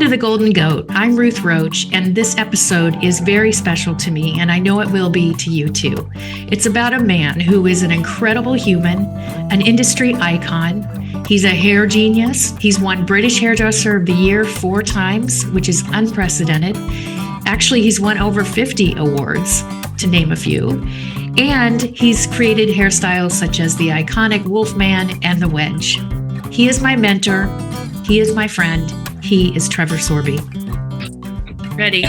to the Golden Goat. I'm Ruth Roach, and this episode is very special to me, and I know it will be to you too. It's about a man who is an incredible human, an industry icon. He's a hair genius. He's won British Hairdresser of the Year 4 times, which is unprecedented. Actually, he's won over 50 awards, to name a few. And he's created hairstyles such as the iconic Wolfman and the Wedge. He is my mentor. He is my friend. He is Trevor Sorbie. Ready?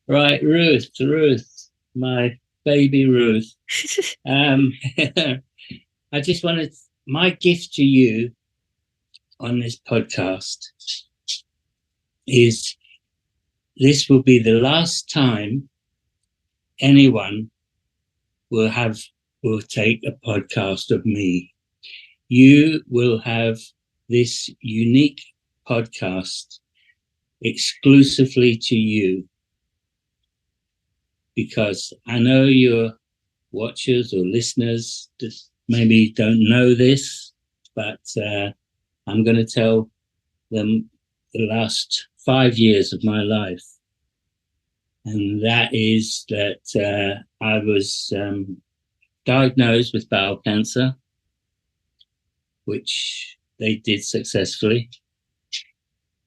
Right, Ruth, my baby Ruth. I just wanted, my gift to you on this podcast is this will be the last time anyone will take a podcast of me. You will have this unique podcast exclusively to you, because I know your watchers or listeners just maybe don't know this, but I'm going to tell them the last 5 years of my life. And that is that I was diagnosed with bowel cancer, which they did successfully.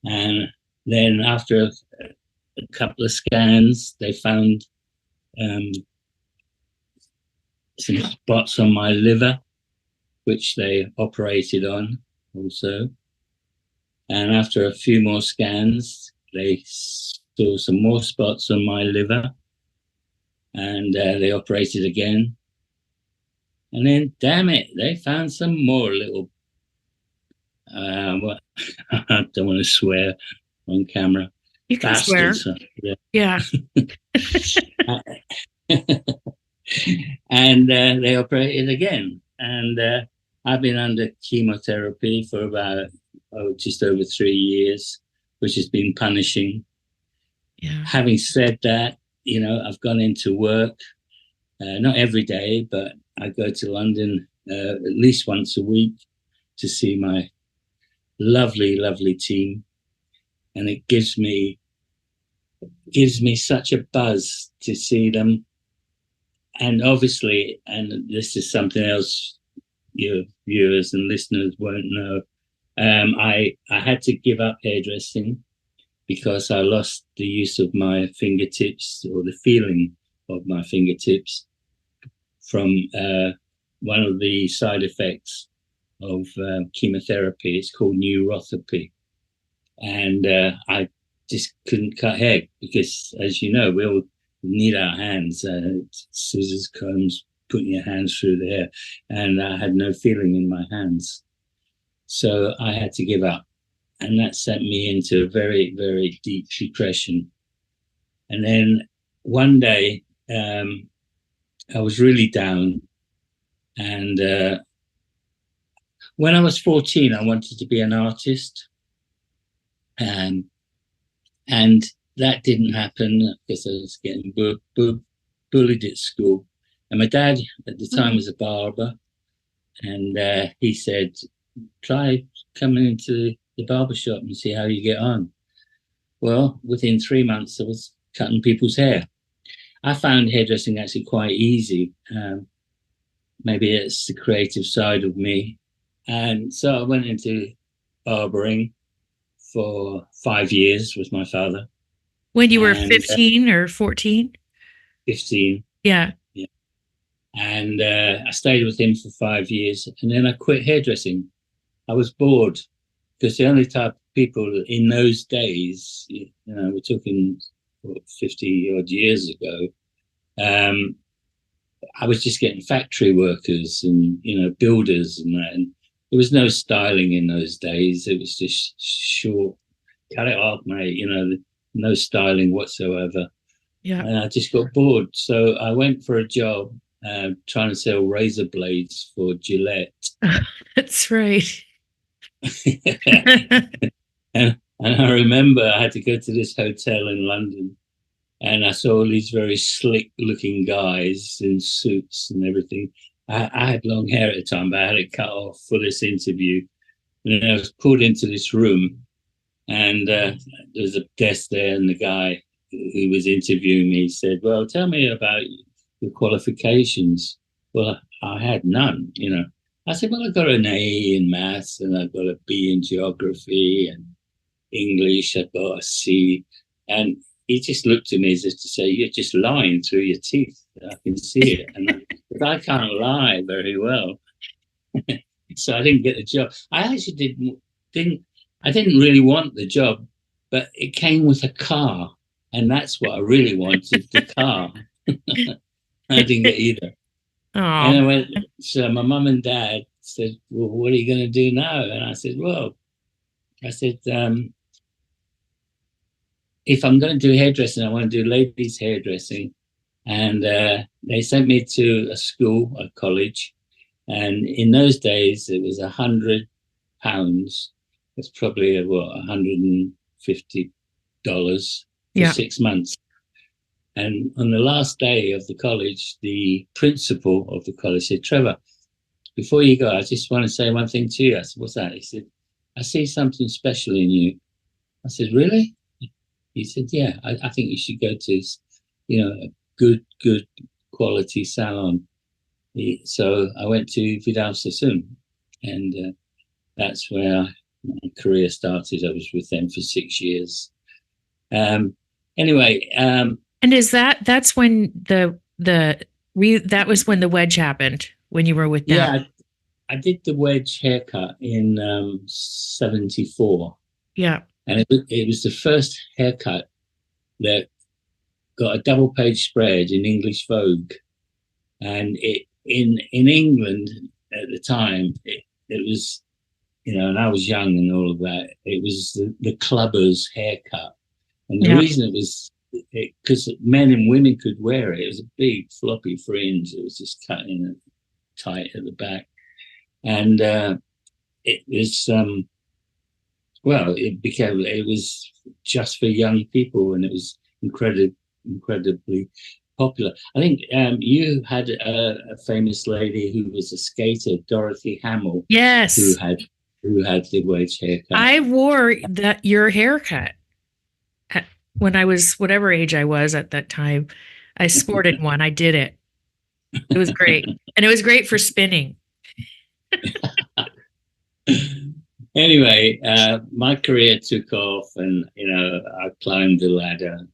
And then after a couple of scans, they found some spots on my liver, which they operated on also. And after a few more scans, they saw some more spots on my liver, and they operated again. And then, damn it, they found some more little, I don't want to swear on camera. You can bastards. swear. Yeah. And they operated again. And I've been under chemotherapy for about just over 3 years, which has been punishing. Yeah. Having said that, I've gone into work, not every day, but I go to London at least once a week to see my lovely, lovely team. And it gives me such a buzz to see them. And obviously, and this is something else your viewers and listeners won't know, I had to give up hairdressing because I lost the use of my fingertips, or the feeling of my fingertips, from one of the side effects of chemotherapy. It's called neuropathy. And I just couldn't cut hair because, as you know, we all need our hands, scissors, combs, putting your hands through the hair. And I had no feeling in my hands. So I had to give up. And that sent me into a very, very deep depression. And then one day, I was really down. And when I was 14, I wanted to be an artist. And that didn't happen because I was getting bullied at school. And my dad at the time was a barber. And he said, try coming into the barber shop and see how you get on. Well, within 3 months, I was cutting people's hair. I found hairdressing actually quite easy. Maybe it's the creative side of me. And so I went into barbering for 5 years with my father. When you were 15 or 14? 15. Yeah. And I stayed with him for 5 years, and then I quit hairdressing. I was bored because the only type of people in those days, we're talking 50 odd years ago, I was just getting factory workers and, builders and that. And there was no styling in those days. It was just short, cut it off, mate, no styling whatsoever. Yeah. And I just got bored. So I went for a job trying to sell razor blades for G.O.A.T. That's right. and I remember I had to go to this hotel in London, and I saw all these very slick looking guys in suits and everything. I had long hair at the time, but I had it cut off for this interview. And then I was pulled into this room, and there was a desk there, and the guy who was interviewing me said, "Well, tell me about your qualifications." Well, I had none, you know. I said, "Well, I got an A in maths, and I got a B in geography, and English, I got a C." And he just looked at me as if to say, "You're just lying through your teeth. I can see it." And I can't lie very well. So I didn't get the job. I actually didn't really want the job, but it came with a car, and that's what I really wanted, the car. I didn't get either. Oh. And I went, so my mum and dad said, "Well, what are you going to do now?" And I said, if I'm going to do hairdressing, I want to do ladies' hairdressing. And they sent me to a school, a college. And in those days, it was £100. That's probably $150 for 6 months. And on the last day of the college, the principal of the college said, "Trevor, before you go, I just want to say one thing to you." I said, "What's that?" He said, "I see something special in you." I said, "Really?" He said, "Yeah, I think you should go to, a good quality salon." So I went to Vidal Sassoon, and that's where my career started. I was with them for 6 years. Anyway. And that's when that was when the Wedge happened, when you were with them? Yeah, I did the Wedge haircut in 1974. Yeah. And it was the first haircut that got a double-page spread in English Vogue. And in England at the time, it was, and I was young and all of that, it was the clubber's haircut. And the reason it was, because men and women could wear it. It was a big floppy fringe. It was just cut in tight at the back. And it was, it was just for young people, and it was incredibly popular. I think you had a famous lady who was a skater, Dorothy Hamill. Yes. Who had the Wedge haircut. I wore your haircut when I was whatever age I was at that time. I sported one. I did it. It was great. And it was great for spinning. Anyway, my career took off, and I climbed the ladder.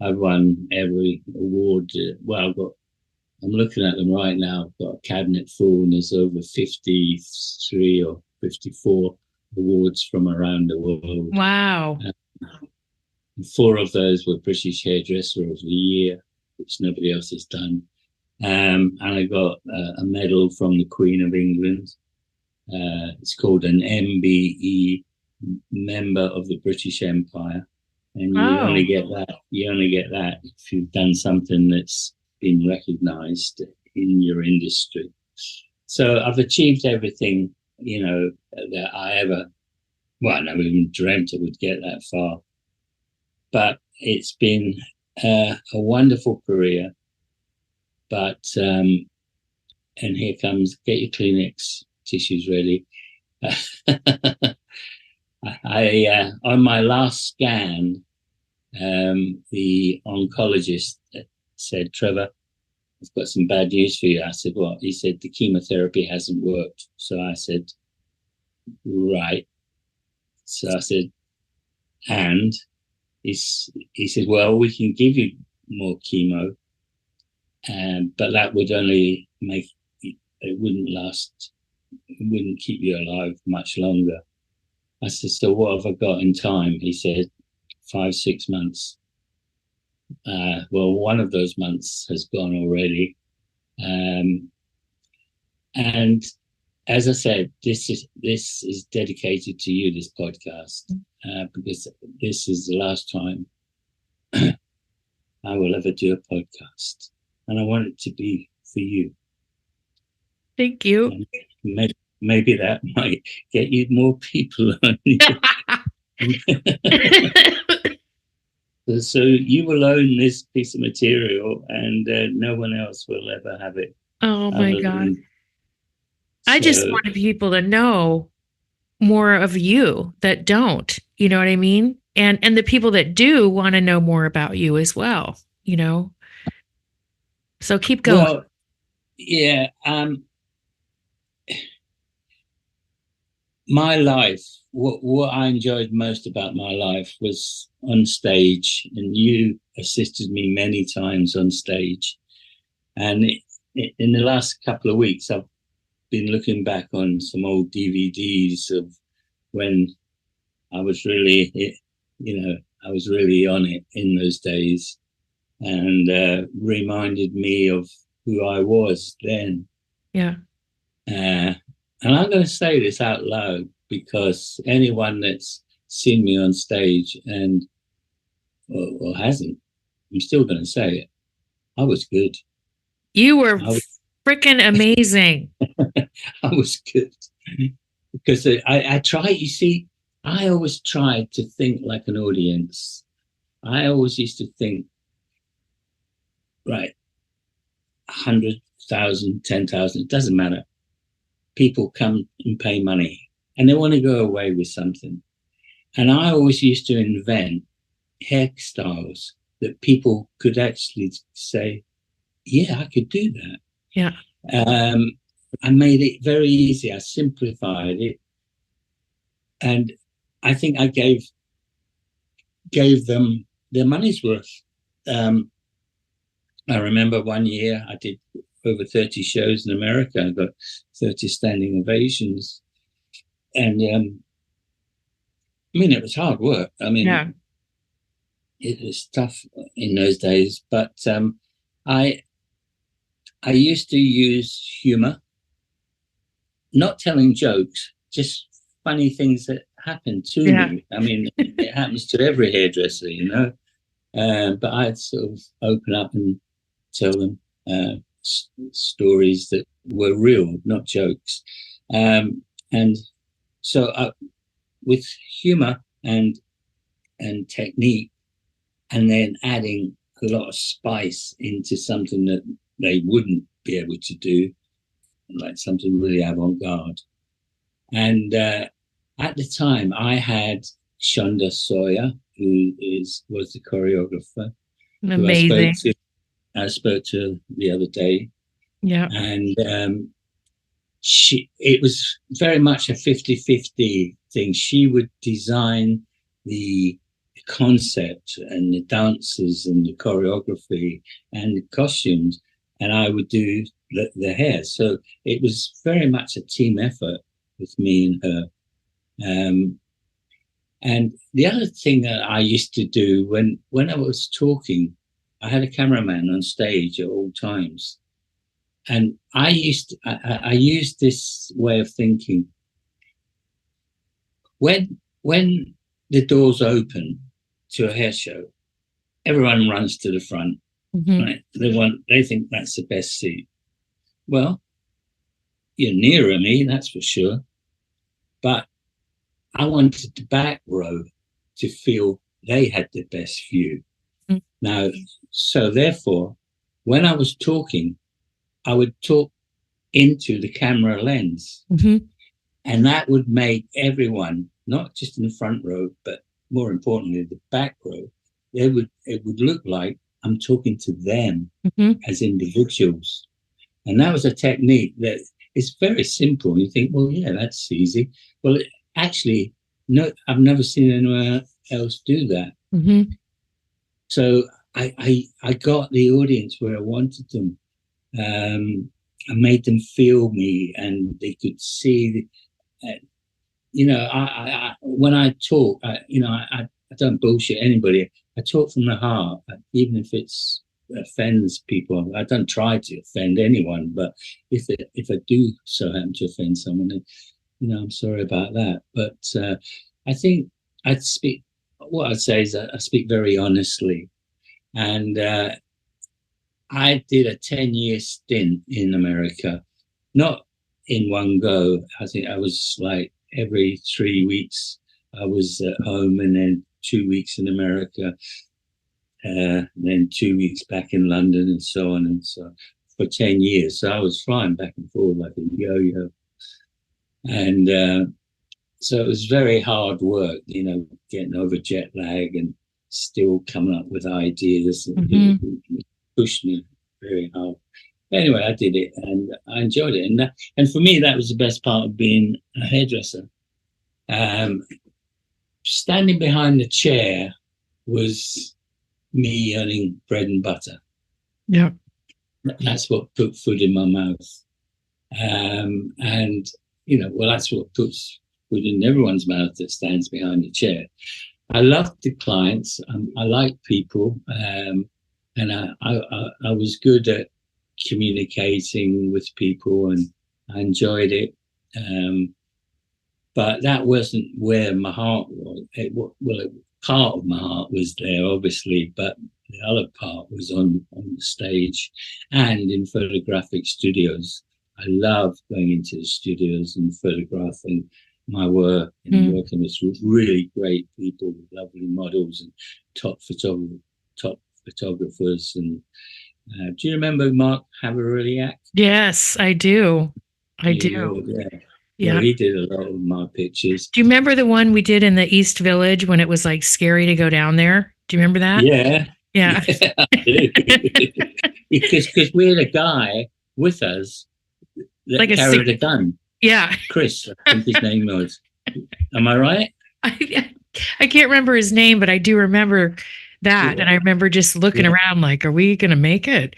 I've won every award. I'm looking at them right now. I've got a cabinet full, and there's over 53 or 54 awards from around the world. Wow. 4 of those were British Hairdresser of the Year, which nobody else has done. And I got a medal from the Queen of England. It's called an MBE, Member of the British Empire. And you only get that if you've done something that's been recognized in your industry. So I've achieved everything, that I never even dreamt I would get that far. But it's been a wonderful career. But, and here comes, get your Kleenex tissues ready. On my last scan, the oncologist said, "Trevor, I've got some bad news for you." I said, "What?" He said, "The chemotherapy hasn't worked." So I said, "Right." So I said, "And?" He said, "Well, we can give you more chemo, but that would only it wouldn't last, it wouldn't keep you alive much longer." I said, "So what have I got in time?" He said, 5-6 months. Well, one of those months has gone already. And as I said, this is dedicated to you, this podcast, because this is the last time I will ever do a podcast. And I want it to be for you. Thank you. And maybe that might get you more people on you. So you will own this piece of material, and no one else will ever have it. Oh my God. I just wanted people to know more of you that don't, you know what I mean? And the people that do want to know more about you as well, you know? So keep going. Well, yeah. My life, what I enjoyed most about my life was on stage, and you assisted me many times on stage. And in the last couple of weeks, I've been looking back on some old DVDs of when I was really, I was really on it in those days, and reminded me of who I was then. Yeah. And I'm going to say this out loud because anyone that's seen me on stage and or hasn't, I'm still going to say it. I was good. You were I freaking amazing. I was good because I try. You see, I always tried to think like an audience. I always used to think, right, 100,000, 10,000, it doesn't matter. People come and pay money and they want to go away with something. And I always used to invent hairstyles that people could actually say, yeah, I could do that. Yeah. I made it very easy. I simplified it. And I think I gave them their money's worth. I remember one year I did over 30 shows in America. I got 30 standing ovations. And I mean, it was hard work. I mean, Yeah. it was tough in those days, but I used to use humor, not telling jokes, just funny things that happened to me. I mean, it happens to every hairdresser, you know. But I'd sort of open up and tell them stories that were real, not jokes. And so with humor and technique, and then adding a lot of spice into something that they wouldn't be able to do, like something really avant-garde. And at the time, I had Shonda Sawyer, who was the choreographer, Amazing. who I spoke to the other day. Yeah. And it was very much a 50-50 thing. She would design the concept and the dances and the choreography and the costumes, and I would do the hair. So it was very much a team effort with me and her. And the other thing that I used to do when I was talking, I had a cameraman on stage at all times. And I used this way of thinking. When the doors open to a hair show, everyone runs to the front. Mm-hmm. Right? They think that's the best seat. Well, you're nearer me, that's for sure. But I wanted the back row to feel they had the best view. Mm-hmm. Now, so therefore, when I was talking, I would talk into the camera lens. Mm-hmm. And that would make everyone, not just in the front row, but more importantly, the back row, it would look like I'm talking to them mm-hmm. as individuals. And that was a technique that is very simple. You think, well, yeah, that's easy. Well, actually, no, I've never seen anyone else do that. Mm-hmm. So I got the audience where I wanted them. I made them feel me, and they could see. I when I talk, I don't bullshit anybody. I talk from the heart, even if it offends people. I don't try to offend anyone, but if I do so happen to offend someone, then, I'm sorry about that. But I think what I'd say is I speak very honestly, and I did a 10-year stint in America, not in one go. I think I was like every 3 weeks I was at home, and then 2 weeks in America, then 2 weeks back in London, and so on and so on, for 10 years. So I was flying back and forth like a yo-yo. And So it was very hard work, getting over jet lag and still coming up with ideas. It pushed me very hard. Anyway, I did it and I enjoyed it. And for me, that was the best part of being a hairdresser. Standing behind the chair was me earning bread and butter. Yeah. That's what put food in my mouth. And, that's what puts food in everyone's mouth that stands behind the chair. I loved the clients. I liked people. And I was good at communicating with people, and I enjoyed it. But that wasn't where my heart was. Part of my heart was there, obviously, but the other part was on the stage and in photographic studios. I love going into the studios and photographing my work and working with really great people, lovely models and top photographers. And do you remember Mark Haveriliak? Yes, I do. I do. Yeah. Well, he did a lot of my pictures. Do you remember the one we did in the East Village when it was like scary to go down there? Do you remember that? Yeah. Yeah. I do. because we had a guy with us that carried a gun. Yeah. Chris, I think his name was. Am I right? I can't remember his name, but I do remember that. Yeah. And I remember just looking around like, are we going to make it?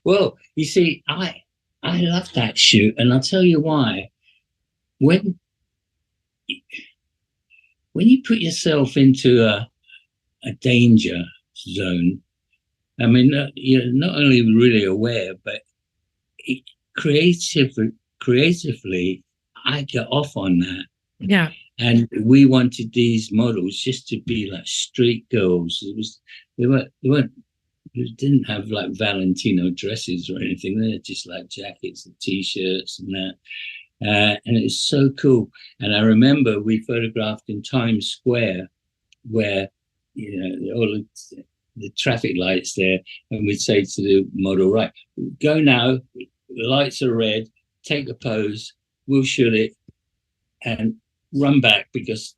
Well, you see, I love that shoot, and I'll tell you why. When you put yourself into a danger zone, I mean, you're not only really aware, but creatively, I got off on that. Yeah. And we wanted these models just to be like street girls. They didn't have like Valentino dresses or anything. They're just like jackets and t-shirts and that. And it's so cool. And I remember we photographed in Times Square where, all the traffic lights there. And we'd say to the model, right, go now. The lights are red. Take a pose. We'll shoot it and run back because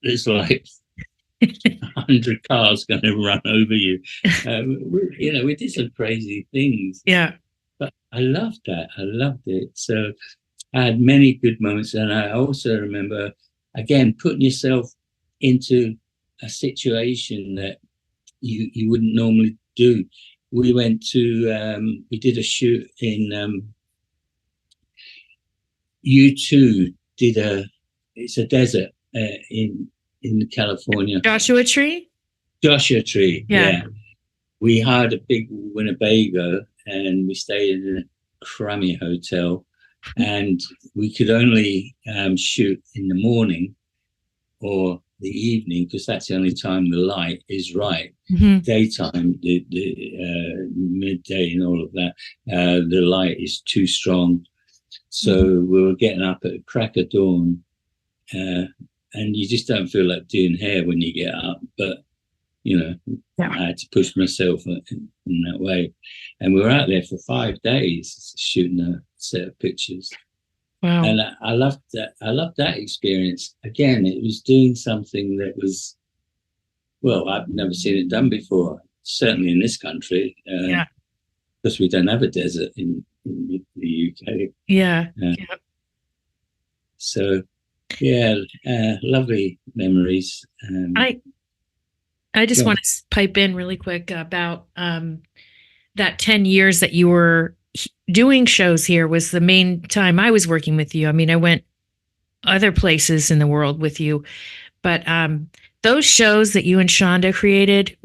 there's like 100 cars going to run over you. We did some crazy things. Yeah. But I loved that. I loved it. So I had many good moments. And I also remember, again, putting yourself into a situation that you wouldn't normally do. We went to, we did a shoot in U2, it's a desert in California. Joshua Tree? Joshua Tree, yeah. We hired a big Winnebago and we stayed in a crummy hotel, and we could only shoot in the morning or the evening because that's the only time the light is right. Mm-hmm. Daytime, the midday and all of that, the light is too strong. So we were getting up at the crack of dawn, and you just don't feel like doing hair when you get up. But, I had to push myself in that way. And we were out there for 5 days shooting a set of pictures. Wow. And I loved that. I loved that experience. Again, it was doing something that was, well, I've never seen it done before, certainly in this country. Because we don't have a desert in the UK. Yeah. So, lovely memories. I just want to pipe in really quick about that 10 years that you were doing shows here was the main time I was working with you. I mean, I went other places in the world with you, but those shows that you and Shonda created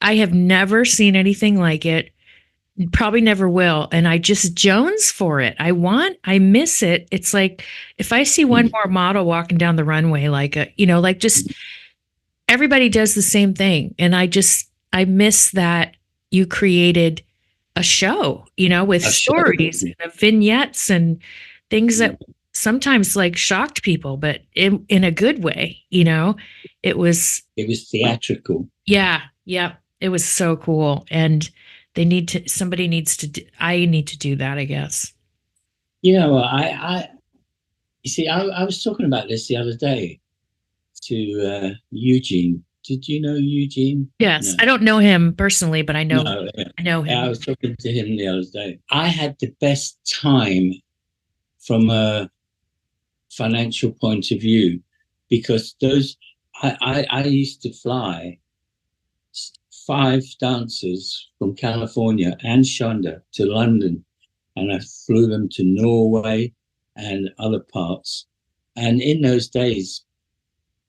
I have never seen anything like it. Probably never will. And I just Jones for it. I miss it. It's like, if I see one more model walking down the runway, just everybody does the same thing. And I miss that you created a show, with stories and vignettes and things that sometimes like shocked people, but in a good way, it was theatrical. Yeah. Yeah. It was so cool. And I need to do that, I guess. I You see, I was talking about this the other day to Eugene. Did you know Eugene? Yes. No. I don't know him personally, but No, I know I him. was talking to him the other day. I had the best time from a financial point of view because I used to fly 5 dancers from California and Shonda to London, and I flew them to Norway and other parts. And in those days,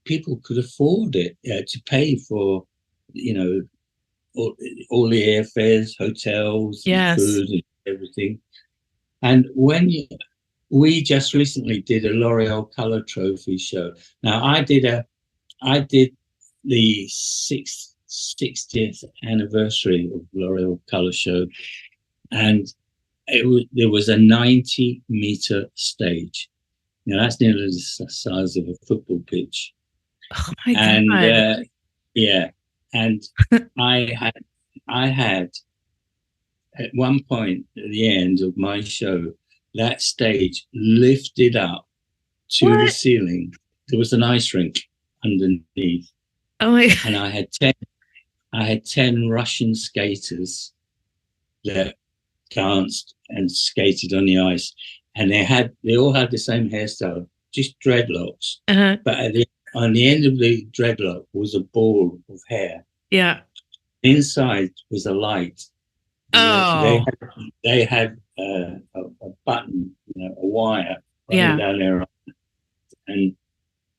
people could afford it to pay for, you know, all the airfares, hotels, and Yes. food and everything. And we just recently did a L'Oreal Color Trophy show. Now I did the 60th anniversary of L'Oreal Color Show, and there was a 90-meter stage. Now that's nearly the size of a football pitch, Oh my and God. yeah, and I had at one point at the end of my show that stage lifted up to the What? ceiling. There was an ice rink underneath, Oh my and God. I had 10 Russian skaters that danced and skated on the ice, and they all had the same hairstyle, just dreadlocks. Uh-huh. But on the end of the dreadlock was a ball of hair. Yeah. Inside was a light. Oh, They had a button, a wire running yeah. down there, and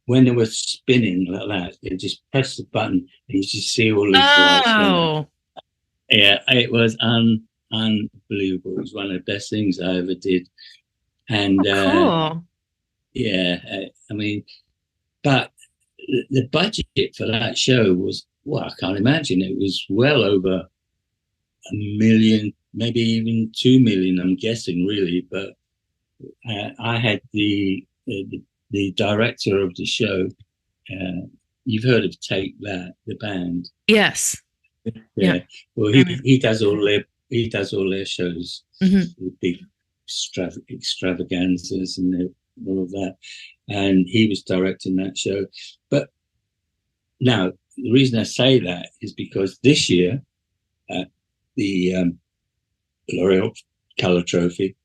when they were spinning like that, they just press the button and you just see all these lights going on. Oh, Yeah, it was unbelievable. It was one of the best things I ever did. And cool. yeah, I mean, but the budget for that show was, well, I can't imagine. It was well over 1 million, maybe even 2 million, I'm guessing, really. But I had the director of the show. You've heard of Take That, the band? Yes. Yeah. Yeah. Well, he does all their shows, with big extravaganzas and all of that, and he was directing that show. But now the reason I say that is because this year at the L'Oreal Color Trophy,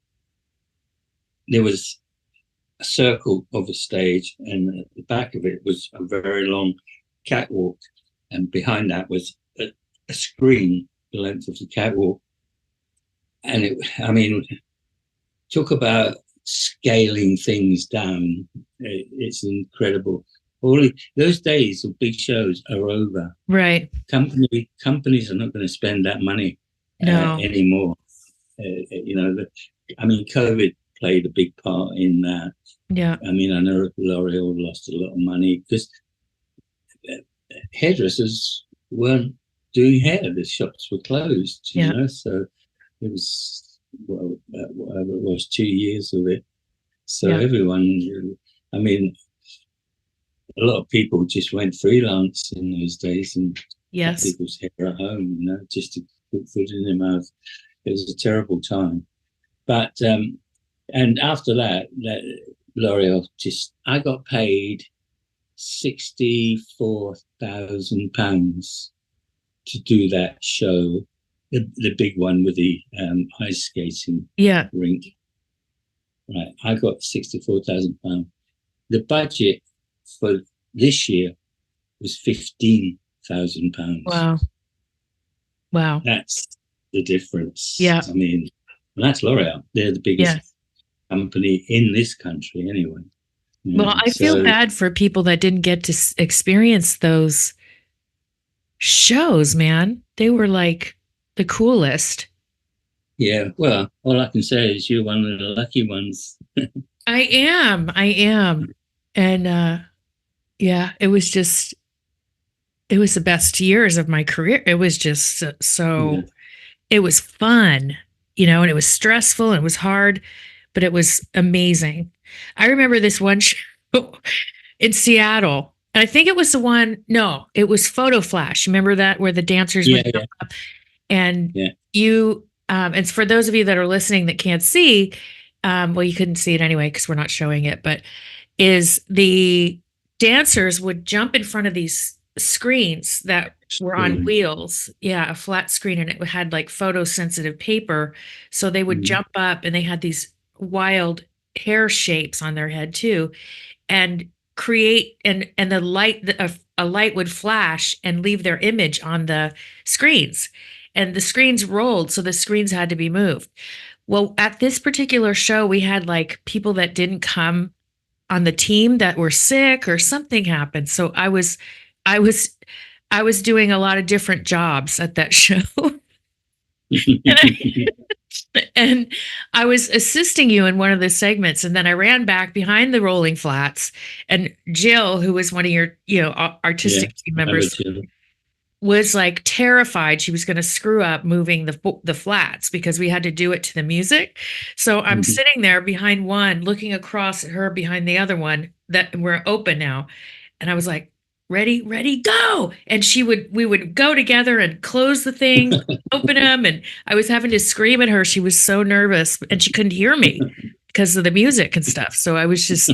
there was a circle of a stage, and at the back of it was a very long catwalk, and behind that was a screen the length of the catwalk. And talk about scaling things down. It's incredible. Those days of big shows are over. Right. Companies are not going to spend that money anymore. COVID played a big part in that. Yeah. I know L'Oreal lost a lot of money because hairdressers weren't doing hair. The shops were closed, so it was, whatever it was, 2 years of it. So everyone, a lot of people just went freelance in those days and cut people's hair at home, just to put food in their mouth. It was a terrible time. But, and after that L'Oreal I got paid £64,000 to do that show, the big one with the ice skating rink. Right, I got £64,000. The budget for this year was £15,000. Wow. That's the difference. Yeah. And that's L'Oreal. They're the biggest company in this country anyway. Well, I feel bad for people that didn't get to experience those shows, man. They were like the coolest. Yeah, well, all I can say is you're one of the lucky ones. I am. And it was the best years of my career. It was just it was fun, and it was stressful and it was hard, but it was amazing. I remember this one show in Seattle. And I think it was it was Photo Flash. Remember that, where the dancers would go up? And and for those of you that are listening that can't see, well, you couldn't see it anyway because we're not showing it, but is the dancers would jump in front of these screens that were on Screen. wheels. Yeah, a flat screen, and it had like photosensitive paper. So they would Mhm. jump up and they had these wild hair shapes on their head too, and create and the light a light would flash and leave their image on the screens. And the screens rolled, so the screens had to be moved. Well, at this particular show, we had like people that didn't come on the team that were sick or something happened. So I was, I was doing a lot of different jobs at that show. and, and I was assisting you in one of the segments. And then I ran back behind the rolling flats, and Jill, who was one of your, Yeah, artistic team I members, would too. was like terrified she was going to screw up moving the flats because we had to do it to the music. So I'm Mhm. sitting there behind one, looking across at her behind the other one that we're open now, and I was like, "Ready, ready, go!" And we would go together and close the things, open them, and I was having to scream at her. She was so nervous, and she couldn't hear me because of the music and stuff. So I was just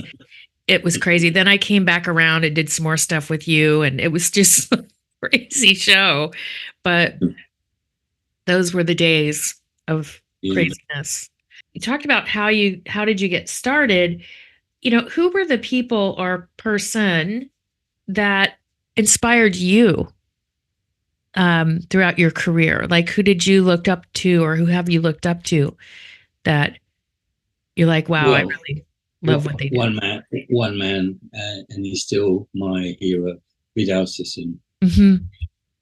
it was crazy. Then I came back around and did some more stuff with you, and it was just a crazy show. But those were the days of Yeah. craziness. You talked about how did you get started? Who were the people or person that inspired you throughout your career? Like, who did you look up to, or who have you looked up to that you're like, wow, I Well, really love what they do? one man, and he's still my hero, Vidal Sassoon. Hmm.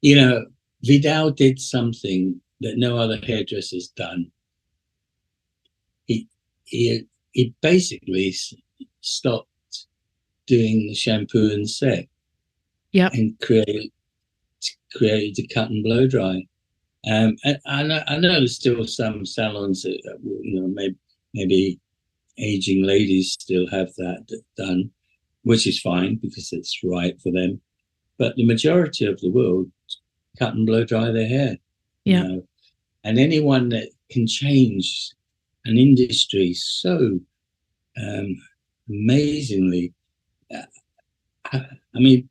You know, Vidal did something that no other hairdresser's done. He he he basically stopped doing the shampoo and set Yep. and created the cut and blow dry. And I know there's still some salons that maybe aging ladies still have that done, which is fine because it's right for them. But the majority of the world cut and blow dry their hair, you Yep. know. And anyone that can change an industry so um, amazingly, uh, I mean,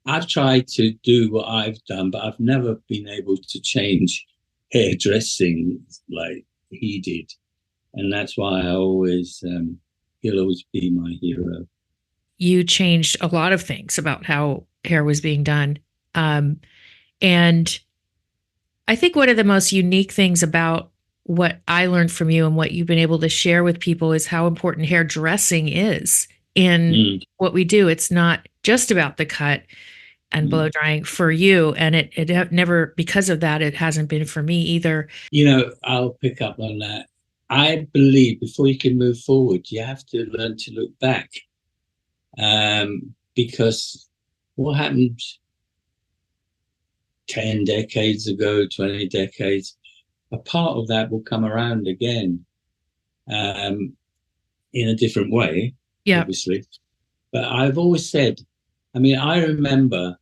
I've tried to do what I've done, but I've never been able to change hairdressing like he did. And that's why he'll always be my hero. You changed a lot of things about how hair was being done. Um, and I think one of the most unique things about what I learned from you and what you've been able to share with people is how important hairdressing is in Mm, what we do. It's not just about the cut and mm. blow drying for you. And it never, because of that, it hasn't been for me either. I'll pick up on that. I believe before you can move forward, you have to learn to look back. Because what happened 10 decades ago, 20 decades, a part of that will come around again um, in a different way, Yeah. obviously. But I've always said, I mean, I remember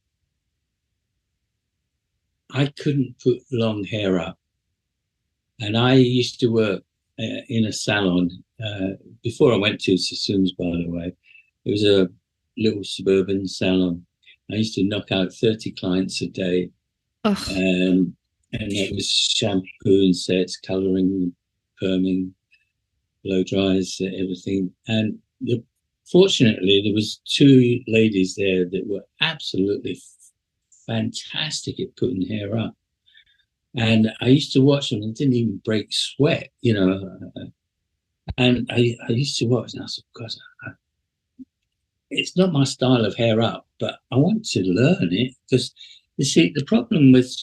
I couldn't put long hair up. And I used to work in a salon before I went to Sassoon's, by the way. It was a little suburban salon. I used to knock out 30 clients a day. Oh, And it was shampoo and sets, coloring, perming, blow dries, everything. And fortunately, there was two ladies there that were absolutely fantastic at putting hair up. And I used to watch them and didn't even break sweat, you know. And I used to watch and I said, God, it's not my style of hair up, but I want to learn it because you see, the problem with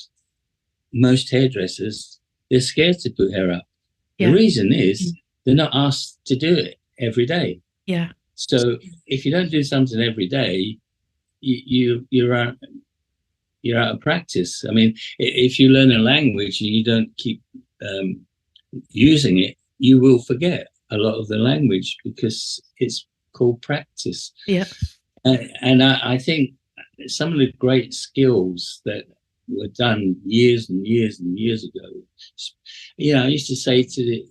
most hairdressers, they're scared to put hair up. The yeah. reason is they're not asked to do it every day. Yeah. So if you don't do something every day, you're out of practice. I mean, if you learn a language and you don't keep um, using it, you will forget a lot of the language because it's called practice. Yeah. And I think some of the great skills that were done years and years and years ago. I used to say to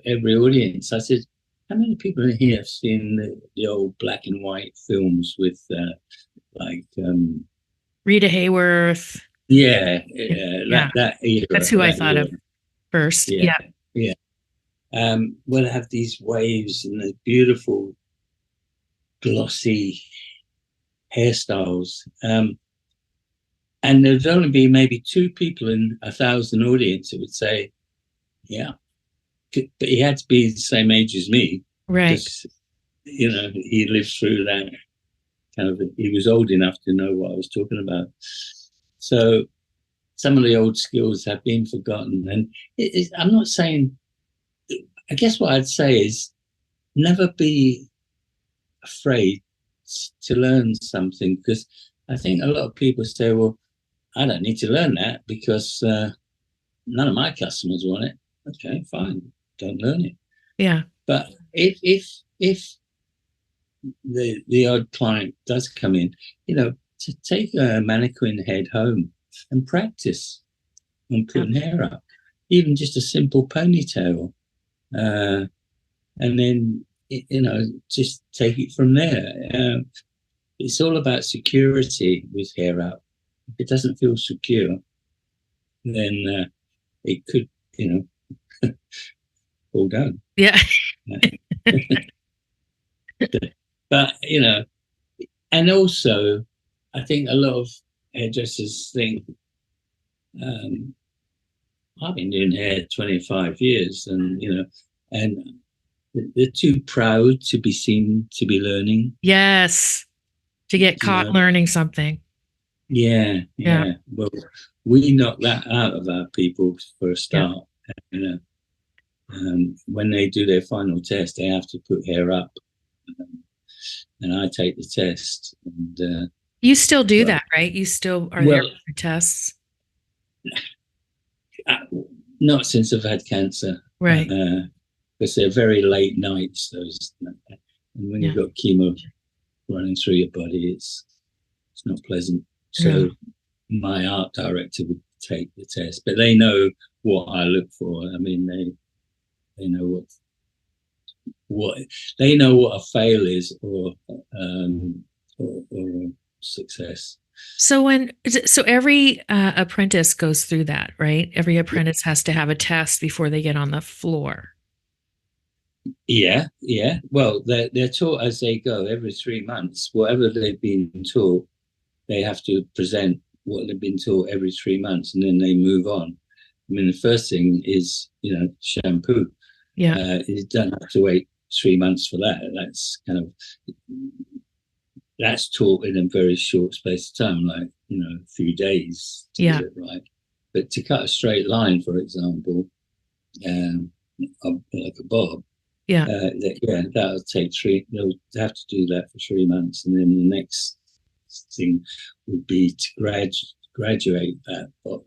every audience, I said, how many people in here have seen the old black and white films with Rita Hayworth. Yeah. That era. That's who I thought of first. Yeah. We'll have these waves and the beautiful glossy hairstyles. And there'd only be maybe 2 people in 1,000 audience who would say, yeah. But he had to be the same age as me. Right. He lived through that he was old enough to know what I was talking about. So some of the old skills have been forgotten. And I'm not saying, I guess what I'd say is never be afraid to learn something, because I think a lot of people say, well, I don't need to learn that because none of my customers want it. Okay, fine, don't learn it. Yeah. But if the odd client does come in, to take a mannequin head home and practice on putting hair up, even just a simple ponytail, and then just take it from there. It's all about security with hair up. If it doesn't feel secure, then it could, fall down. Yeah. But and also, I think a lot of hairdressers think, I've been doing hair 25 years, and they're too proud to be seen to be learning. Yes. To get caught learning something. Yeah. Well, we knock that out of our people for a start. Yeah. When they do their final test, they have to put hair up, and I take the test. And you still do that, right? You still are there for tests? Not since I've had cancer, right? Because they're very late nights. Those, and when you've got chemo running through your body, it's not pleasant. So my art director would take the test, but they know what I look for. I mean, they know what they know what a fail is, or success. So every apprentice goes through that, right? Every apprentice has to have a test before they get on the floor. Yeah. Well, they're taught as they go. Every 3 months, whatever they've been taught, they have to present what they've been taught every 3 months, and then they move on. I mean, the first thing is, shampoo. Yeah. You don't have to wait 3 months for that. That's taught in a very short space of time, like, a few days to do it right. But to cut a straight line, for example, like a bob, that'll take they'll have to do that for 3 months. And then the next thing would be to graduate that bob,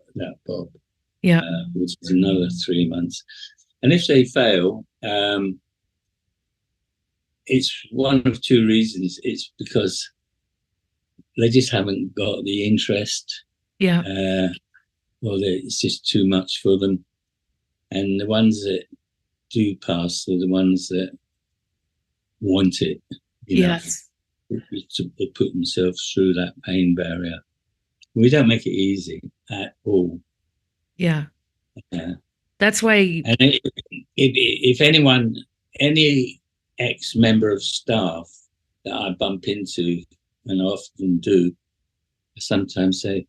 which is another 3 months. And if they fail, it's one of 2 reasons. It's because they just haven't got the interest. Yeah. Or it's just too much for them. And the ones that do pass are the ones that want it. Yes. They put themselves through that pain barrier. We don't make it easy at all. Yeah. That's why. And if anyone, any ex-member of staff that I bump into, and I often do, I sometimes say,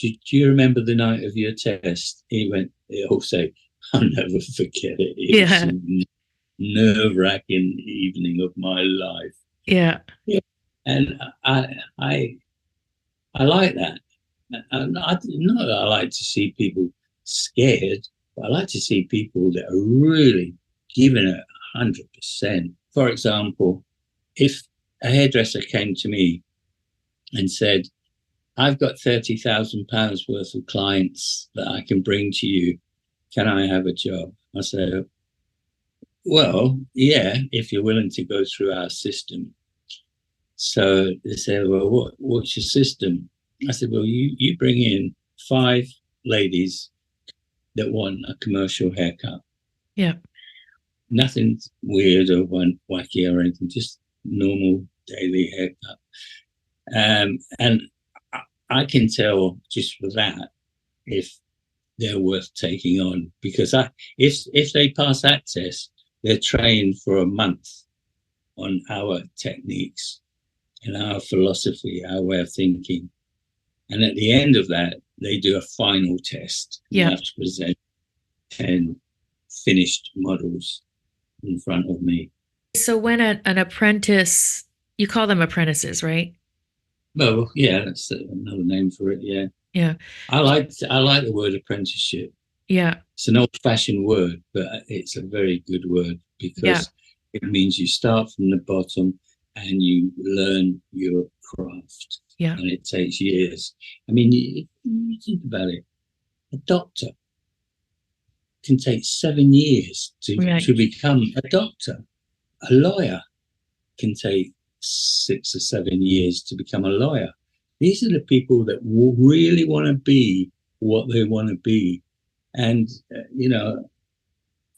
do you remember the night of your test? He'll say, I'll never forget it. It was a nerve-wracking evening of my life. Yeah. And I like that. Not that I like to see people scared, but I like to see people that are really giving it 100%. For example, if a hairdresser came to me and said, I've got £30,000 worth of clients that I can bring to you. Can I have a job? I said, well, yeah, if you're willing to go through our system. So they said, well, what's your system? I said, well, you bring in 5 ladies that want a commercial haircut. Yeah. Nothing weird or wacky or anything, just normal daily haircut. And I can tell just for that if they're worth taking on, because if they pass that test, they're trained for a month on our techniques and our philosophy, our way of thinking. And at the end of that, they do a final test. Yeah. You have to present 10 finished models in front of me. So when an apprentice, you call them apprentices, right? Well, yeah, that's another name for it. Yeah. Yeah. I like the word apprenticeship. Yeah. It's an old-fashioned word, but it's a very good word because it means you start from the bottom and you learn your craft. Yeah. And it takes years. I mean, you think about it. A doctor can take 7 years to become a doctor. A lawyer can take 6 or 7 years to become a lawyer. These are the people that really want to be what they want to be. And,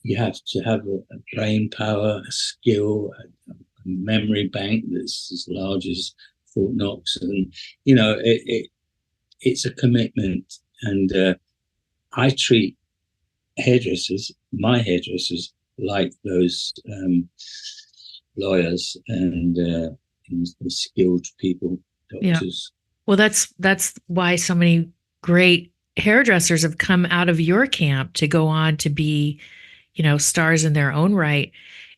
you have to have a brain power, a skill, a memory bank that's as large as Fort Knox. And, it's a commitment. And I treat my hairdressers, like those lawyers and skilled people, doctors. Yeah. Well, that's why so many great hairdressers have come out of your camp to go on to be, stars in their own right.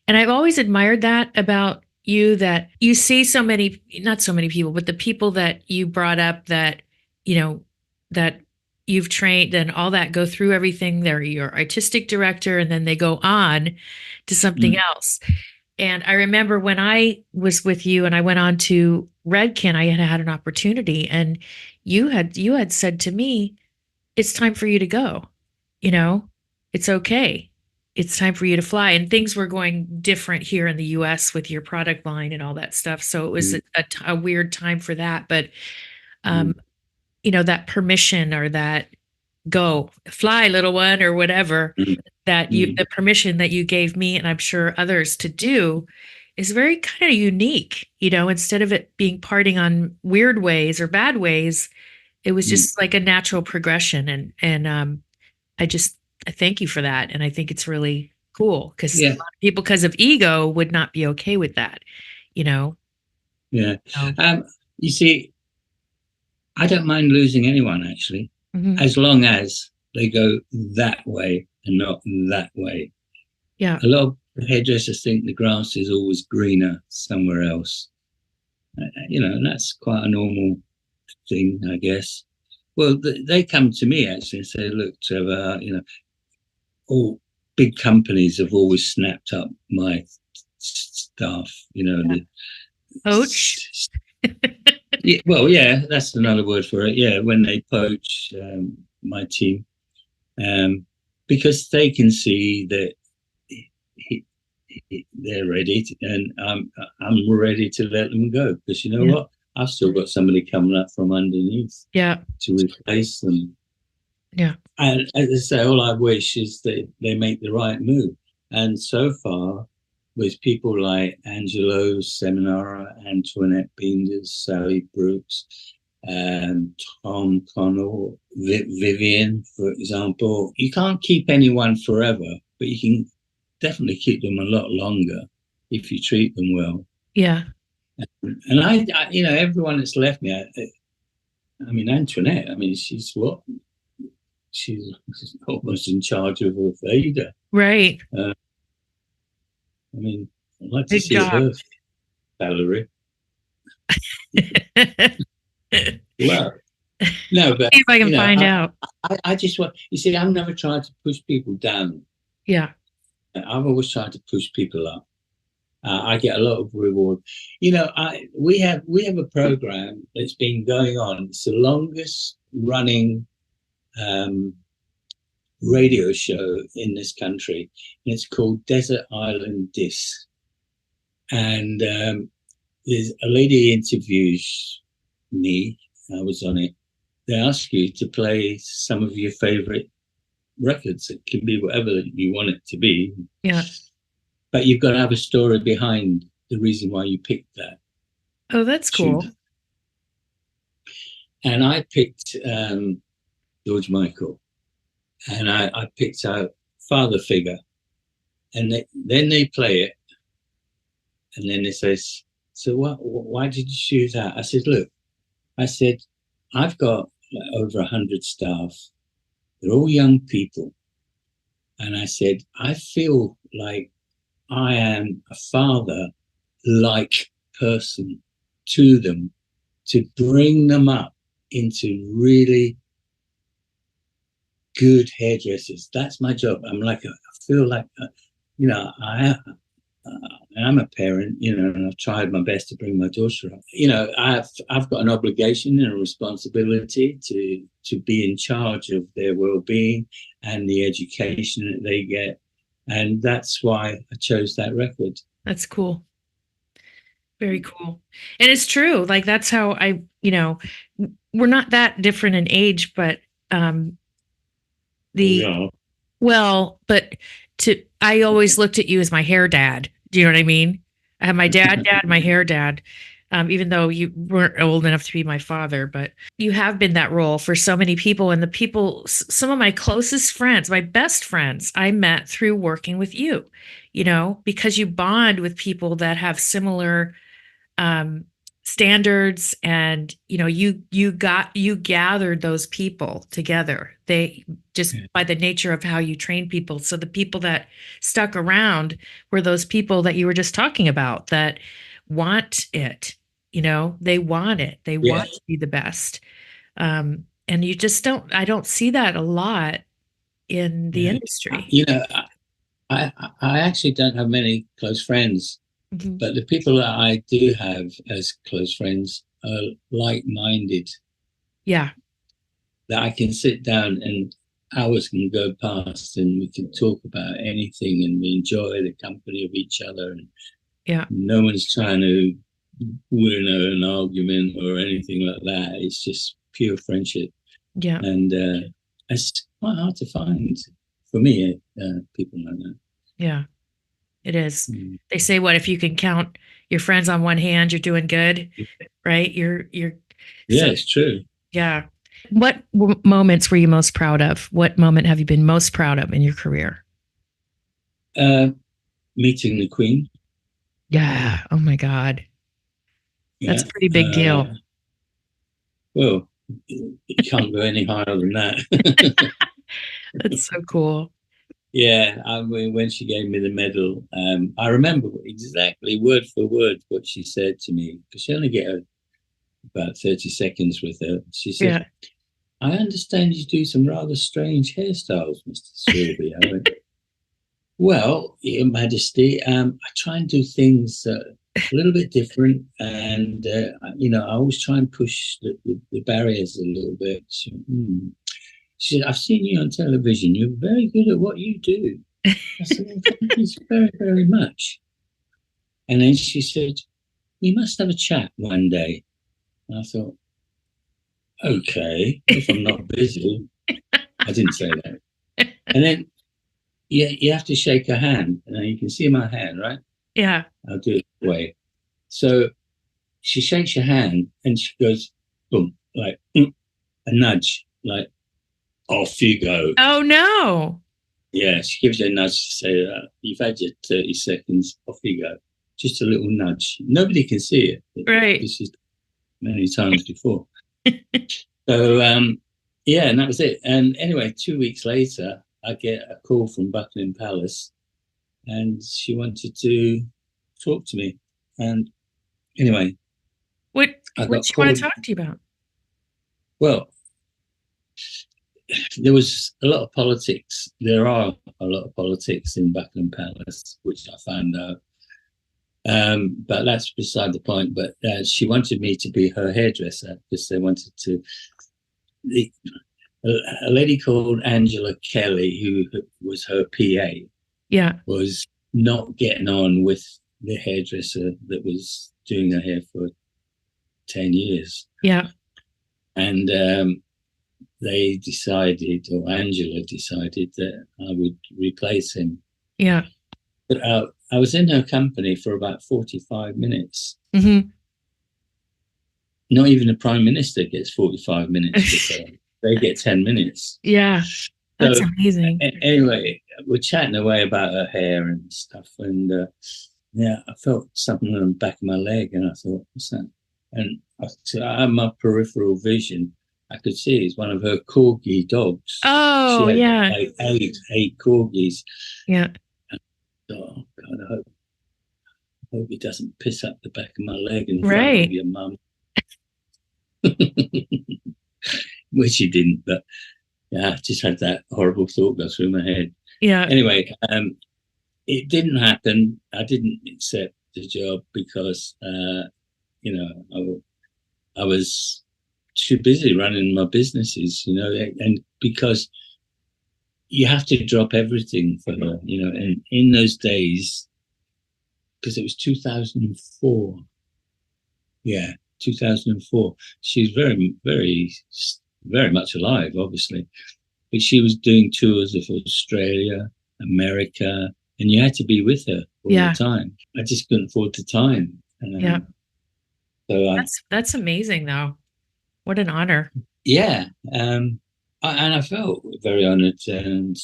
And I've always admired that about you, that you see so many, not so many people, but the people that you brought up that, that you've trained and all that go through everything. They're your artistic director, and then they go on to something else. And I remember when I was with you and I went on to Redken, I had an opportunity, and you had said to me, it's time for you to go. It's okay. It's time for you to fly. And things were going different here in the US with your product line and all that stuff. So it was a weird time for that. But, that permission, or that go fly, little one, or whatever, that the permission that you gave me, and I'm sure others, to do is very kind of unique. Instead of it being parting on weird ways or bad ways, it was just like a natural progression. And I thank you for that. And I think it's really cool, because a lot of people, because of ego, would not be okay with that, Yeah. You see, I don't mind losing anyone, actually, as long as they go that way and not that way. Yeah. A lot of hairdressers think the grass is always greener somewhere else. And that's quite a normal thing, I guess. Well, they come to me actually and say, look, Trevor, all big companies have always snapped up my staff, Poach? Yeah, that's another word for it. Yeah, when they poach my team, because they can see that they're ready, and I'm ready to let them go, because you know what? I've still got somebody coming up from underneath to replace them. Yeah. And as I say, all I wish is that they make the right move. And so far, with people like Angelo Seminara, Antoinette Beenders, Sally Brooks, Tom Connell, Vivian, for example, you can't keep anyone forever, but you can definitely keep them a lot longer if you treat them well. Yeah. And I everyone that's left me, I mean, Antoinette, she's what? She's almost in charge of a Vader. Right. I'd like to see her salary. Well, no, but see if I can find out. I just want, I've never tried to push people down. Yeah. I've always tried to push people up. I get a lot of reward. We have a program that's been going on. It's the longest running radio show in this country, and it's called Desert Island Disc. And there's a lady interviews me. I was on it, they ask you to play some of your favorite records. It can be whatever you want it to be. Yeah. But you've got to have a story behind the reason why you picked that. Oh, that's cool. Tune. And I picked George Michael, and I picked out Father Figure, and then they play it, and then they say, so why did you choose that? I said, look, I've got over 100 staff. They're all young people. And I said, I feel like I am a father-like person to them, to bring them up into really good hairdressers. That's my job. I feel like, I'm a parent, and I've tried my best to bring my daughter up. I've got an obligation and a responsibility to be in charge of their well-being and the education that they get. And that's why I chose that record. That's cool. Very cool. And it's true. Like, that's how we're not that different in age, but I always looked at you as my hair dad. Do you know what I mean? I have my dad, my hair dad, even though you weren't old enough to be my father, but you have been that role for so many people. And some of my closest friends, my best friends, I met through working with you, because you bond with people that have similar standards, and you gathered those people together. They just by the nature of how you train people. So the people that stuck around were those people that you were just talking about, that want it. They want it. They want to be the best. And you just I don't see that a lot in the industry. I actually don't have many close friends. Mm-hmm. But the people that I do have as close friends are like-minded. Yeah. That I can sit down and hours can go past and we can talk about anything and we enjoy the company of each other. And no one's trying to win an argument or anything like that. It's just pure friendship. Yeah. And it's quite hard to find, for me, people like that. Yeah. It is. They say, if you can count your friends on one hand, you're doing good, right? It's true. Yeah. What moments were you most proud of? What moment have you been most proud of in your career? Meeting the Queen. Yeah. Oh my God. That's a pretty big deal. Well, you can't go any higher than that. That's so cool. Yeah, I mean, when she gave me the medal, I remember exactly word for word what she said to me, because she only get about 30 seconds with her. She said, I understand you do some rather strange hairstyles, Mr. Sorbie. I went, well, Your Majesty, I try and do things a little bit different, and, I always try and push the barriers a little bit. She said, I've seen you on television. You're very good at what you do. I said, well, thank you very, very much. And then she said, we must have a chat one day. And I thought, okay, if I'm not busy. I didn't say that. And then you have to shake her hand. And you can see my hand, right? Yeah. I'll do it this way. So she shakes your hand and she goes, boom, like a nudge, like, off you go. Oh, no. Yeah, she gives you a nudge to say that you've had your 30 seconds, off you go. Just a little nudge. Nobody can see it. Right. This is many times before. So, and that was it. And anyway, 2 weeks later, I get a call from Buckingham Palace and she wanted to talk to me. And anyway. What did she want to talk to you about? Well, there was a lot of politics. There are a lot of politics in Buckingham Palace, which I found out. But that's beside the point. But she wanted me to be her hairdresser because they wanted to. A lady called Angela Kelly, who was her PA, was not getting on with the hairdresser that was doing her hair for 10 years. Yeah. And they decided, or Angela decided, that I would replace him. Yeah. But I was in her company for about 45 minutes. Mm-hmm. Not even the Prime Minister gets 45 minutes with her. They get 10 minutes. Yeah. That's So amazing. anyway, we're chatting away about her hair and stuff. And yeah, I felt something on the back of my leg. And I thought, what's that? And I had my peripheral vision. I could see it's one of her corgi dogs. She Oh, had yeah. like eight corgis. Yeah. Oh, God, I hope he doesn't piss up the back of my leg in front Right. of your mum. Which he didn't, but yeah, I just had that horrible thought go through my head. Yeah. Anyway, it didn't happen. I didn't accept the job because, you know, I was too busy running my businesses, you know, and because you have to drop everything for her, you know, and in those days, because it was 2004. Yeah, 2004. She's very, very, very much alive, obviously. But she was doing tours of Australia, America, and you had to be with her all the time. I just couldn't afford the time. Yeah. So that's amazing, though. What an honor. Yeah. And I felt very honored and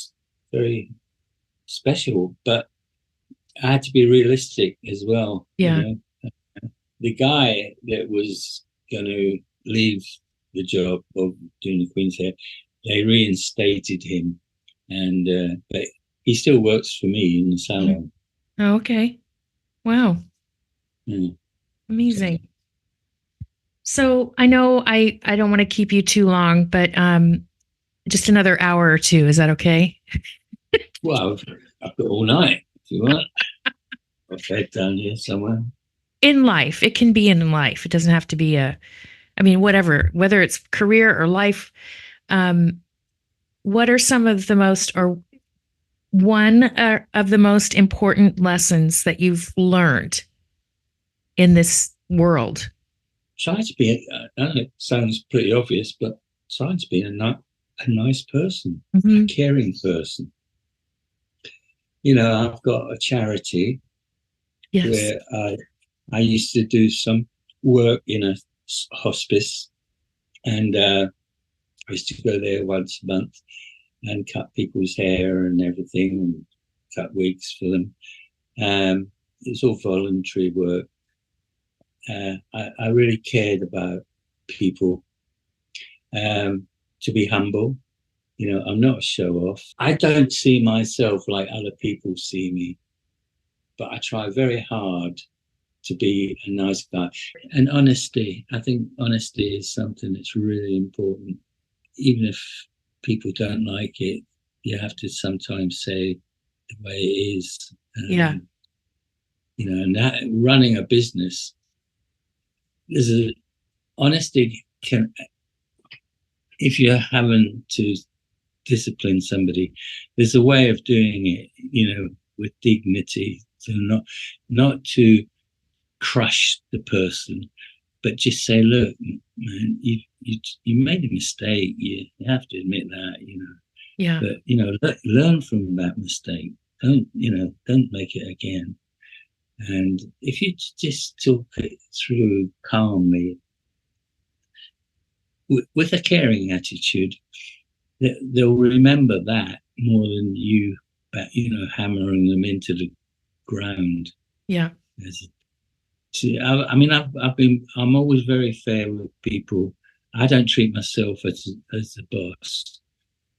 very special, but I had to be realistic as well. Yeah. You know? The guy that was going to leave the job of doing the Queen's hair, they reinstated him, and but he still works for me in the salon. Oh, okay. Wow. Mm. Amazing. So I know I don't want to keep you too long, but just another hour or two. Is that okay? Well, I've got all night if you want. I've bed down here somewhere. In life, it can be in life. It doesn't have to be I mean, whatever, whether it's career or life. What are some of the most, or one of the most important lessons that you've learned in this world? Try to be, it sounds pretty obvious, but try to be a nice person, a caring person. You know, I've got a charity where I used to do some work in a hospice, and I used to go there once a month and cut people's hair and everything, and cut wigs for them. It's all voluntary work. I really cared about people, to be humble. You know, I'm not a show off. I don't see myself like other people see me, but I try very hard to be a nice guy. And honesty, I think honesty is something that's really important. Even if people don't like it, you have to sometimes say the way it is. Yeah. You know, and that running a business, there's a honesty can, if you're having to discipline somebody, there's a way of doing it, you know, with dignity, to not to crush the person, but just say, look, man, you made a mistake. You have to admit that, you know. Yeah. But you know, learn from that mistake. Don't make it again. And if you just talk it through calmly, with a caring attitude, they'll remember that more than you know, hammering them into the ground. Yeah. I mean, I'm always very fair with people. I don't treat myself as a boss,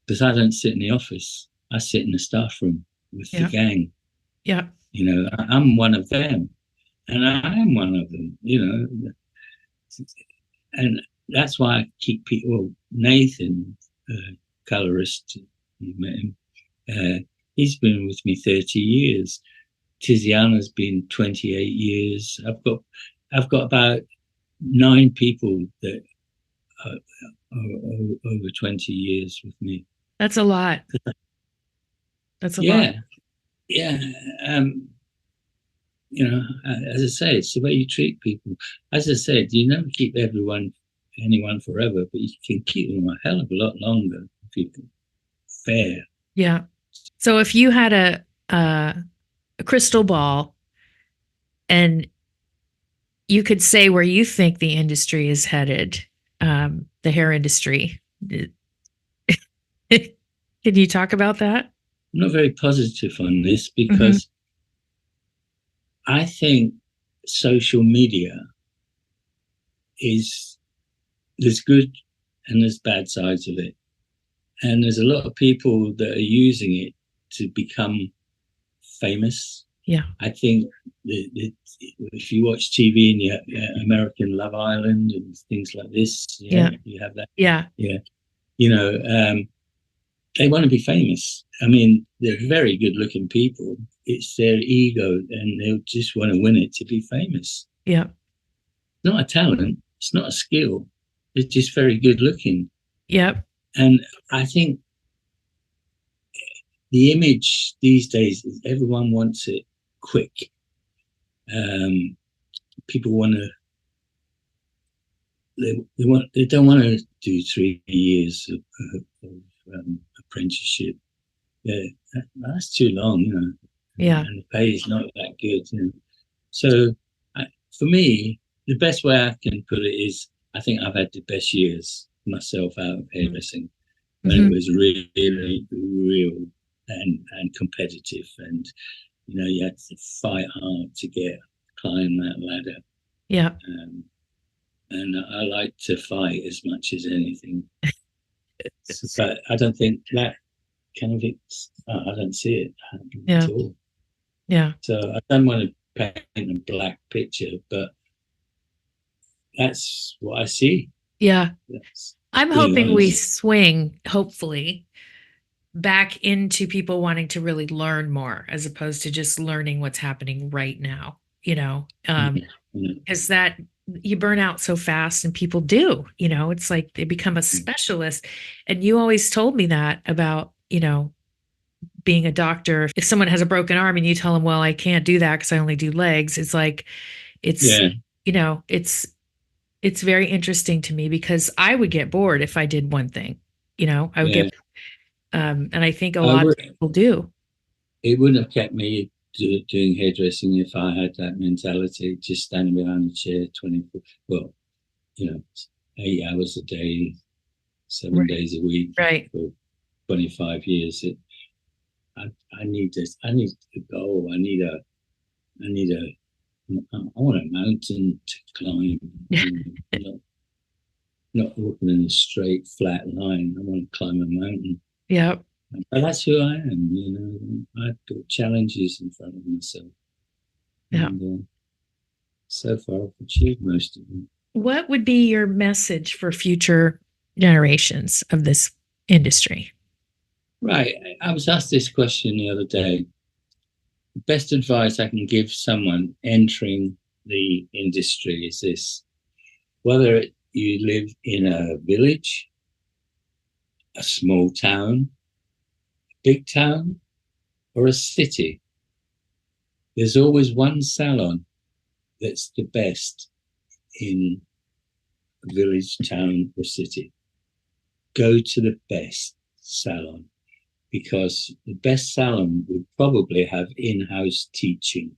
because I don't sit in the office. I sit in the staff room with the gang. Yeah. You know, I'm one of them, and I am one of them, you know. And that's why I keep people. Well, Nathan, colorist, you met him. He's been with me 30 years. Tiziana's been 28 years. I've got about 9 people that are over 20 years with me. That's a lot. That's a lot. Yeah. You know, as I say, it's the way you treat people. As I said, you never keep everyone anyone forever, but you can keep them a hell of a lot longer if you can. Fair. Yeah. So if you had a crystal ball and you could say where you think the industry is headed, the hair industry, can you talk about that? I'm not very positive on this because I think social media there's good and there's bad sides of it. And there's a lot of people that are using it to become famous. Yeah. I think if you watch TV and you have American Love Island and things like this, you have that. Yeah. Yeah. They want to be famous. I mean, they're very good looking people. It's their ego and they'll just want to win it to be famous. Yeah. It's not a talent. It's not a skill. It's just very good looking. Yep. And I think the image these days is everyone wants it quick. People want to. They don't want to do 3 years of apprenticeship. That's too long, Yeah. And the pay is not that good. So, for me, the best way I can put it is, I think I've had the best years myself out of hairdressing when it was really, real and competitive, and you had to fight hard to climb that ladder. Yeah. And I like to fight as much as anything. But I don't think that kind of I don't see it happening at all. Yeah. So I don't want to paint a black picture, but that's what I see. Yeah. I'm hoping we swing, hopefully, back into people wanting to really learn more as opposed to just learning what's happening right now, because that you burn out so fast and people do, it's like they become a specialist. And you always told me that about, being a doctor. If someone has a broken arm and you tell them, well, I can't do that because I only do legs. It's like, it's very interesting to me because I would get bored if I did one thing, I would get, and I think a lot of people do. It wouldn't have kept me doing hairdressing if I had that mentality, just standing behind the chair 8 hours a day, 7 days a week for 25 years. I need this. I need to go. I want a mountain to climb. Not walking in a straight, flat line. I want to climb a mountain. Yep. But that's who I am. I've got challenges in front of myself. Yeah. And, so far, I've achieved most of them. What would be your message for future generations of this industry? Right. I was asked this question the other day. The best advice I can give someone entering the industry is this: whether you live in a village, a small town, a big town, or a city, there's always one salon that's the best in a village, town, or city. Go to the best salon, because the best salon would probably have in-house teaching.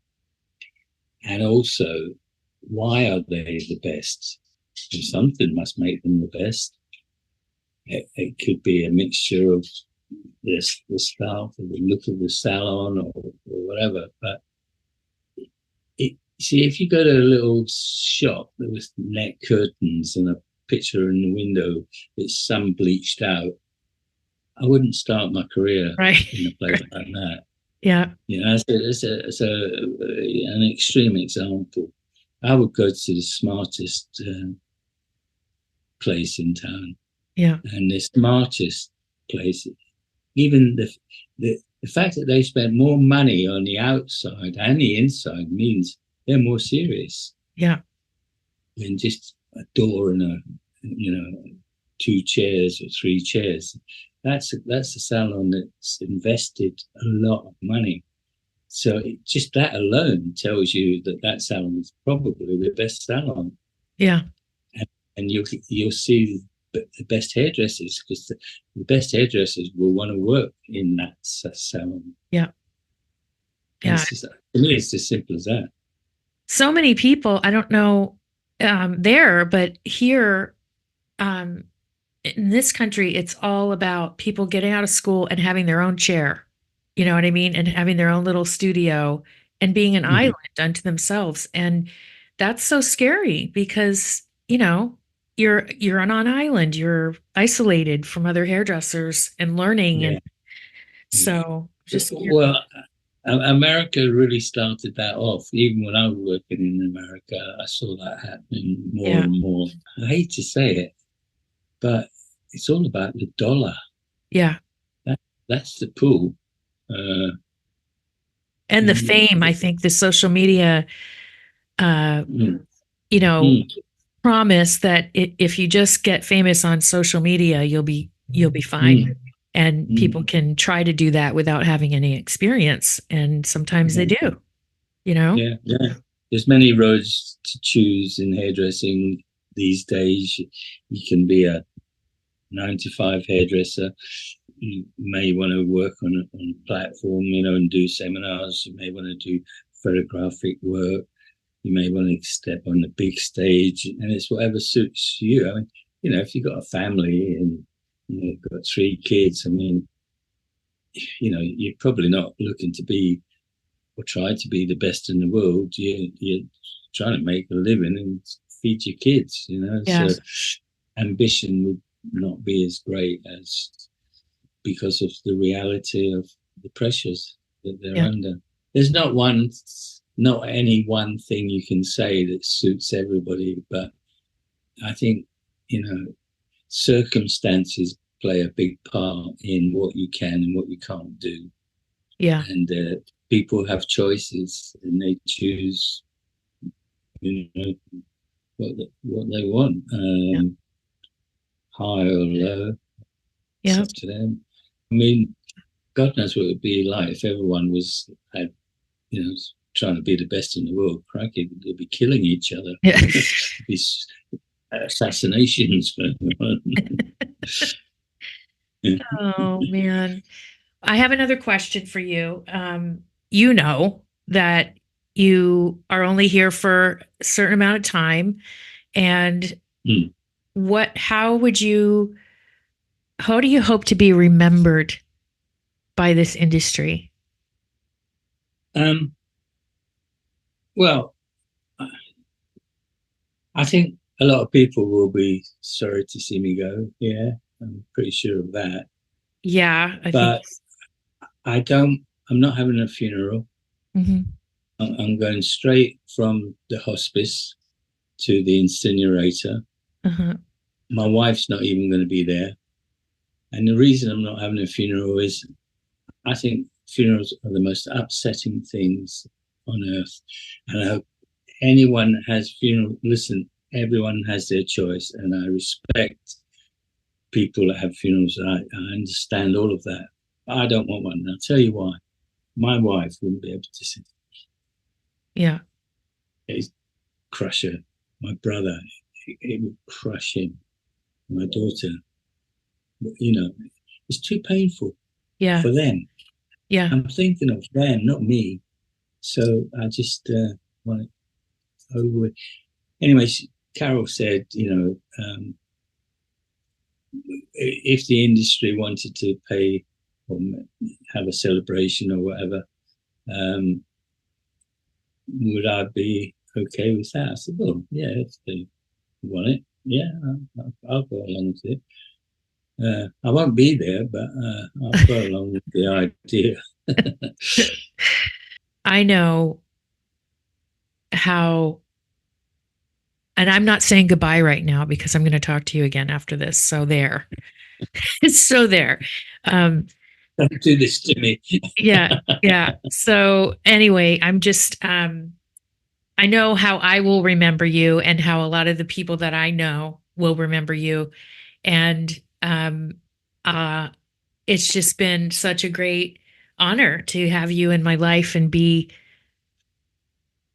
And also, why are they the best? And something must make them the best. It could be a mixture of the staff or the look of the salon or whatever. But see, if you go to a little shop with net curtains and a picture in the window that's sun bleached out, I wouldn't start my career in a place like that. Yeah. It's an extreme example. I would go to the smartest place in town. Yeah. And the smartest place, even the fact that they spend more money on the outside and the inside means they're more serious. Yeah. Than just a door and 2 chairs or 3 chairs. That's a salon that's invested a lot of money. So just that alone tells you that salon is probably the best salon. Yeah. and you'll see the best hairdressers, because the best hairdressers will want to work in that salon. Yeah. Yeah. To me, it's as simple as that. So many people, I don't know there, but here in this country, it's all about people getting out of school and having their own chair. You know what I mean? And having their own little studio and being an island unto themselves. And that's so scary because, you're on an island, you're isolated from other hairdressers and learning. Yeah. And so just well, America really started that off. Even when I was working in America, I saw that happening more and more. I hate to say it, but it's all about the dollar. Yeah. That's the pull. And the fame, I think the social media, promise that if you just get famous on social media, you'll be fine. And people can try to do that without having any experience. And sometimes they do, Yeah. There's many roads to choose in hairdressing these days. You can be a 9-to-5 hairdresser. You may want to work on a platform, and do seminars. You may want to do photographic work. You may want to step on the big stage, and it's whatever suits you. I mean, if you've got a family and you've got 3 kids, I mean, you're probably not looking to be or try to be the best in the world. You're trying to make a living and feed your kids, Yes. So ambition would not be as great as, because of the reality of the pressures that they're under. There's not any one thing you can say that suits everybody, but I think, circumstances play a big part in what you can and what you can't do. Yeah. And people have choices, and they choose, what they want, high or low. It's up to them. I mean, God knows what it would be like if everyone had trying to be the best in the world. Crikey, they'd be killing each other. Yeah. These assassinations. Oh man, I have another question for you. You know that you are only here for a certain amount of time, and how do you hope to be remembered by this industry? Well, I think a lot of people will be sorry to see me go. Yeah, I'm pretty sure of that. Yeah, but I'm not having a funeral. I'm going straight from the hospice to the incinerator. My wife's not even going to be there. And the reason I'm not having a funeral is I think funerals are the most upsetting things on earth. And I hope anyone has funeral. Listen, everyone has their choice, and I respect people that have funerals. I understand all of that. But I don't want one. And I'll tell you why. My wife wouldn't be able to sit. Yeah. It'd crush her. My brother, it would crush him. My daughter. It's too painful for them. Yeah. I'm thinking of them, not me. So I just want it over with. Anyway, Carol said, if the industry wanted to pay or have a celebration or whatever, would I be okay with that? I said, well, yeah, if they want it, yeah, I'll go along with it. I won't be there, but I'll go along with the idea. I know how, and I'm not saying goodbye right now because I'm going to talk to you again after this. So there. So there. Don't do this to me. Yeah. So anyway, I'm just, I know how I will remember you and how a lot of the people that I know will remember you. And it's just been such a great honor to have you in my life and be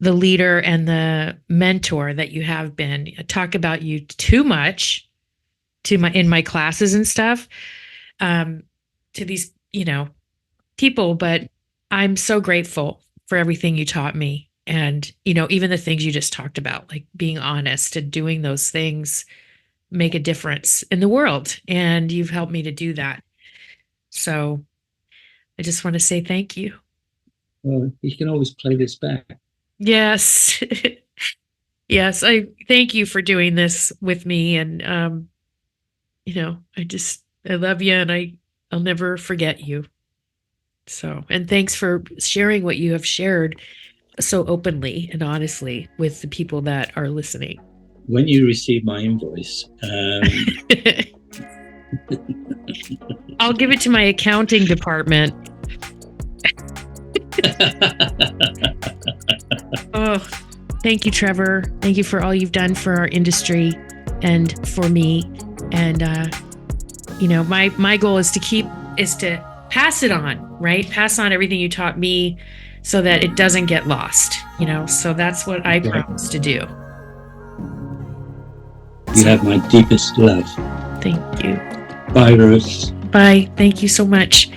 the leader and the mentor that you have been. I talk about you too much in my classes and stuff, to these, people, but I'm so grateful for everything you taught me. And, even the things you just talked about, like being honest and doing those things make a difference in the world. And you've helped me to do that. So I just want to say thank you. Well, you can always play this back. Yes. Yes. I thank you for doing this with me. And, I love you, and I'll never forget you. So, and thanks for sharing what you have shared so openly and honestly with the people that are listening. When you receive my invoice, I'll give it to my accounting department. Oh, thank you, Trevor. Thank you for all you've done for our industry and for me. And, my goal is to pass it on, right? Pass on everything you taught me so that it doesn't get lost, so that's what I promise to do. You have my deepest love. Thank you. Bye, Rose. Bye. Thank you so much.